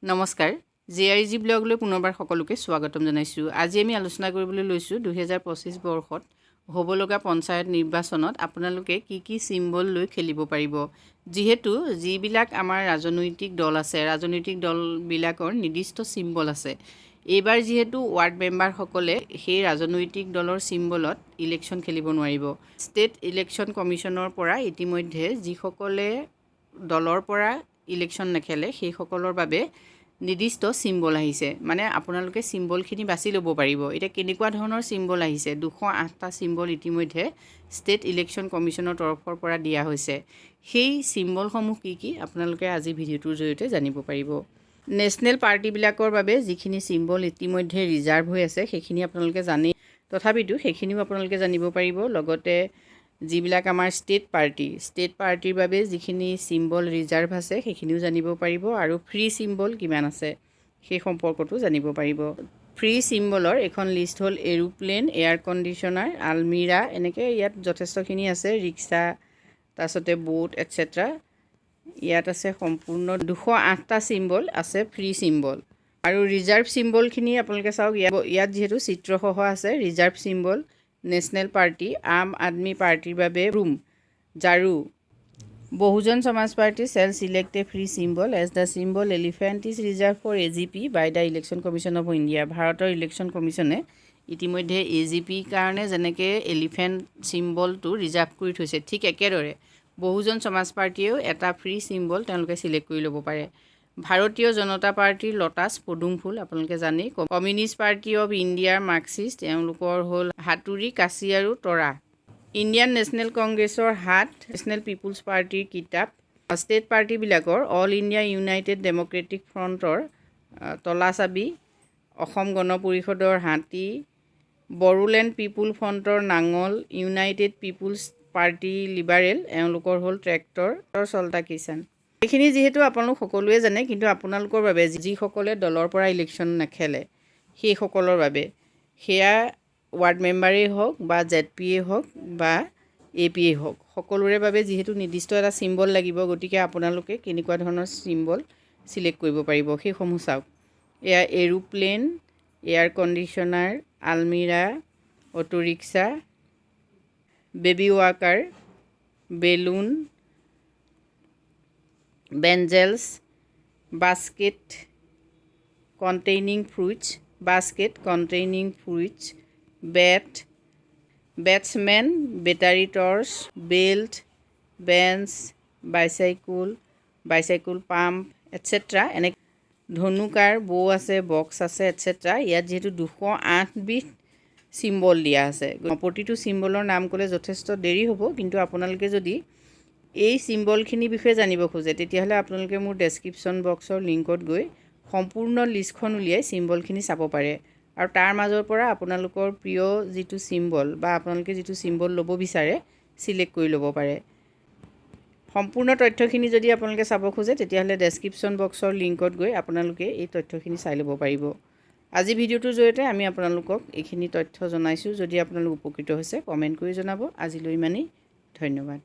নমস্কাৰ জেআৰজি ব্লগলৈ পুনৰবাৰ সকলোকে স্বাগতম জনাইছোঁ। আজি আমি আলোচনা কৰিবলৈ লৈছোঁ 2025 বৰ্ষত হ'ব লগা পঞ্চায়ত নিৰ্বাচনত আপোনালোকে কি চিম্বল লৈ খেলিব পাৰিব। যিহেতু যিবিলাক আমাৰ ৰাজনৈতিক দল আছে, ৰাজনৈতিক দলবিলাকৰ নিৰ্দিষ্ট চিম্বল আছে। এইবাৰ যিহেতু ৱাৰ্ড মেম্বাৰসকলে সেই ৰাজনৈতিক দলৰ চিম্বলত ইলেকশ্যন খেলিব নোৱাৰিব। ষ্টেট ইলেকশ্যন কমিশ্যনৰ পৰা ইতিমধ্যে যিসকলে দলৰ পৰা ইলেকশ্যন নেখেলে সেইসকলৰ বাবে নিৰ্দিষ্ট চিম্বল আহিছে। মানে আপোনালোকে চিম্বলখিনি বাছি ল'ব পাৰিব। এতিয়া কেনেকুৱা ধৰণৰ চিম্বল আহিছে? 208টা চিম্বল ইতিমধ্যে ষ্টেট ইলেকশ্যন কমিশ্যনৰ তৰফৰ পৰা দিয়া হৈছে। সেই চিম্বলসমূহ কি আপোনালোকে আজি ভিডিঅ'টোৰ জৰিয়তে জানিব পাৰিব। নেশ্যনেল পাৰ্টিবিলাকৰ বাবে যিখিনি চিম্বল ইতিমধ্যে ৰিজাৰ্ভ হৈ আছে সেইখিনি আপোনালোকে জানেই, তথাপিতো সেইখিনিও আপোনালোকে জানিব পাৰিব। লগতে যিবিলাক আমাৰ ষ্টেট পাৰ্টিৰ বাবে যিখিনি চিম্বল ৰিজাৰ্ভ আছে সেইখিনিও জানিব পাৰিব, আৰু ফ্ৰী চিম্বল কিমান আছে সেই সম্পৰ্কতো জানিব পাৰিব। ফ্ৰী চিম্বলৰ এখন লিষ্ট হ'ল এৰোপ্লেন, এয়াৰ কণ্ডিশ্যনাৰ, আলমিৰা, এনেকৈ ইয়াত যথেষ্টখিনি আছে, ৰিক্সা, তাৰপিছতে বোট এটচেট্ৰা। ইয়াত আছে সম্পূৰ্ণ 208টা চিম্বল আছে ফ্ৰী চিম্বল। আৰু ৰিজাৰ্ভ চিম্বলখিনি আপোনালোকে চাওক, ইয়াত যিহেতু চিত্ৰসহ আছে। ৰিজাৰ্ভ চিম্বল নেশ্যনেল পাৰ্টি, আম আদমি পাৰ্টিৰ বাবে ৰুম, ঝাৰু। বহুজন সমাজ party shall select a free symbol as the symbol elephant is reserved for AGP by the Election Commission of India। ভাৰতৰ ইলেকশ্যন কমিশ্যনে ইতিমধ্যে AGPৰ কাৰণে যেনেকৈ এলিফেণ্ট চিম্বলটো ৰিজাৰ্ভ কৰি থৈছে, ঠিক একেদৰে বহুজন সমাজ পাৰ্টীয়েও এটা ফ্ৰী চিম্বল তেওঁলোকে চিলেক্ট কৰি ল'ব পাৰে। ভাৰতীয় জনতা পাৰ্টীৰ লটাছ, পদুম ফুল আপোনালোকে জানেই। কমিউনিষ্ট পাৰ্টি অৱ ইণ্ডিয়াৰ মাৰ্কছিষ্ট, তেওঁলোকৰ হ'ল হাতুৰি, কাঁচি আৰু তৰা। ইণ্ডিয়ান নেশ্যনেল কংগ্ৰেছৰ হাত, নেশ্যনেল পিপুলছ পাৰ্টিৰ কিতাপ। ষ্টেট পাৰ্টিবিলাকৰ অল ইণ্ডিয়া ইউনাইটেড ডেম'ক্ৰেটিক ফ্ৰণ্টৰ তলা চাবি, অসম গণ পৰিষদৰ হাতী, বড়োলেণ্ড পিপুল ফ্ৰণ্টৰ নাঙল, ইউনাইটেড পিপুলছ পাৰ্টি লিবাৰেল, এওঁলোকৰ হ'ল ট্ৰেক্টৰ, চল্টা কিষাণ। এইখিনি যিহেতু আপোনালোক সকলোৱে জানে, কিন্তু আপোনালোকৰ বাবে যিসকলে দলৰ পৰা ইলেকশ্যন নেখেলে সেইসকলৰ বাবে, সেয়া ৱাৰ্ড মেম্বাৰেই হওক বা ZP হওক বা AP হওক, সকলোৰে বাবে যিহেতু নিৰ্দিষ্ট এটা চিম্বল লাগিব, গতিকে আপোনালোকে কেনেকুৱা ধৰণৰ চিম্বল চিলেক্ট কৰিব পাৰিব সেইসমূহ চাওক। এয়া এৰোপ্লেন, এয়াৰ কণ্ডিশ্যনাৰ, আলমিৰা, auto rickshaw, baby walker, balloon, bangles, basket containing fruits, batsmen, battery torch, belt, bench, bicycle pump etcetera. এনে ধনুকাৰ, বৌ আছে, বক্স আছে এটচেট্ৰা। ইয়াত যিহেতু 208 বিধ চিম্বল দিয়া আছে, প্ৰতিটো চিম্বলৰ নাম ক'লে যথেষ্ট দেৰি হ'ব, কিন্তু আপোনালোকে যদি এই চিম্বলখিনিৰ বিষয়ে জানিব খোজে তেতিয়াহ'লে আপোনালোকে মোৰ ডেছক্ৰিপশ্যন বক্সৰ লিংকত গৈ সম্পূৰ্ণ লিষ্টখন উলিয়াই চিম্বলখিনি চাব পাৰে, আৰু তাৰ মাজৰ পৰা আপোনালোকৰ প্ৰিয় যিটো চিম্বল বা আপোনালোকে যিটো চিম্বল ল'ব বিচাৰে চিলেক্ট কৰি ল'ব পাৰে। সম্পূৰ্ণ তথ্যখিনি যদি আপোনালোকে চাব খোজে তেতিয়াহ'লে ডেছক্ৰিপশ্যন বক্সৰ লিংকত গৈ আপোনালোকে এই তথ্যখিনি চাই ল'ব পাৰিব। আজি ভিডিঅ'টোৰ জৰিয়তে আমি আপোনালোকক এইখিনি তথ্য জনাইছোঁ। যদি আপোনালোক উপকৃত হৈছে কমেণ্ট কৰি জনাব। আজিলৈ ইমানেই, ধন্যবাদ।